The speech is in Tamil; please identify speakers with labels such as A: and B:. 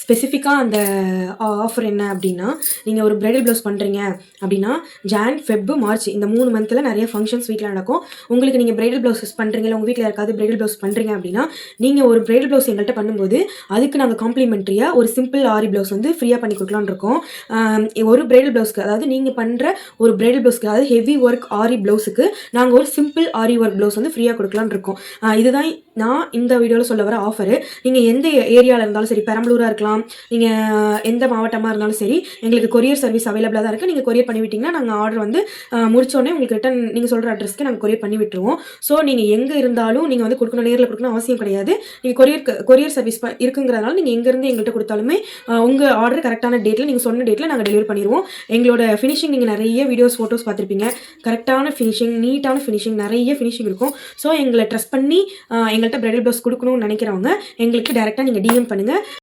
A: ஸ்பெசிஃபிக்காக அந்த ஆஃபர் என்ன அப்படின்னா, நீங்கள் ஒரு பிரைடல் ப்ளவுஸ் பண்ணுறீங்க அப்படின்னா, ஜான், ஃபெப், மார்ச் இந்த 3 மந்த்தில் நிறைய ஃபங்க்ஷன்ஸ் வீட்டில் நடக்கும். உங்களுக்கு நீங்கள் பிரைடல் ப்ளவுஸஸ் பண்ணுறீங்க, இல்லை உங்கள் வீட்டில் யாருக்காவது பிரைடல் ப்ளவுஸ் பண்ணுறீங்க அப்படின்னா, நீங்கள் ஒரு பிரைடல் ப்ளவுஸ் எங்கள்கிட்ட பண்ணும்போது அதுக்கு நாங்கள் காம்ப்ளிமெண்ட்ரியாக ஒரு சிம்பிள் ஆரி ப்ளவுஸ் வந்து ஃப்ரீயாக பண்ணி கொடுக்கலான்னு இருக்கோம். ஒரு பிரைடல் ப்ளவுஸ்க்கு, அதாவது நீங்கள் பண்ணுற ஒரு பிரைடல் ப்ளவுஸ்க்கு, அதாவது ஹெவி ஒர்க் ஆரி ப்ளவுஸுக்கு நாங்கள் ஒரு சிம்பிள் ஆரி ஒர்க் ப்ளவுஸ் வந்து ஃப்ரீயாக கொடுக்கலான்னு இருக்கோம். இதுதான் நான் இந்த வீடியோவில் சொல்ல வர ஆஃபரு. நீங்கள் எந்த ஏரியாவில் இருந்தாலும் சரி, பெரம்பலூராக இருக்கலாம், நீங்கள் எந்த மாவட்டமாக இருந்தாலும் சரி, எங்களுக்கு கொரியர் சர்வீஸ் அவைலபிளாக தான் இருக்குது. நீங்கள் கொரியர் பண்ணி விட்டிங்கன்னா நாங்கள் ஆர்டர் வந்து முடிச்சோடனே உங்களுக்கு ரிட்டன் நீங்கள் சொல்கிற அட்ரஸ்க்கு நாங்கள் கொரியர் பண்ணி விட்டுருவோம். ஸோ நீங்கள் எங்கே இருந்தாலும் நீங்கள் வந்து கொடுக்கணும், நேரில் கொடுக்கணும் அவசியம் கிடையாது. நீங்கள் கொரியர் சர்வீஸ் இருக்குங்கிறதுனால நீங்கள் எங்கேருந்து எங்கள்கிட்ட கொடுத்தாலுமே உங்கள் ஆர்டர் கரெக்டான டேட்டில், நீங்கள் சொன்ன டேட்டில் நாங்கள் டெலிவரி பண்ணிடுவோம். எங்களோட ஃபினிஷிங் நீங்கள் நிறைய வீடியோஸ், ஃபோட்டோஸ் பார்த்துருப்பீங்க. கரெக்டான ஃபினிஷிங், நீட்டான ஃபினிஷிங், நிறைய ஃபினிஷிங் இருக்கும். ஸோ எங்களை ட்ரஸ்ட் பண்ணி எங்கள்கிட்ட பிரைடல் ப்ளவுஸ் கொடுக்கணும்னு நினைக்கிறவங்க எங்களுக்கு டேரெக்டாக நீங்கள் டிஎம் பண்ணுங்கள்.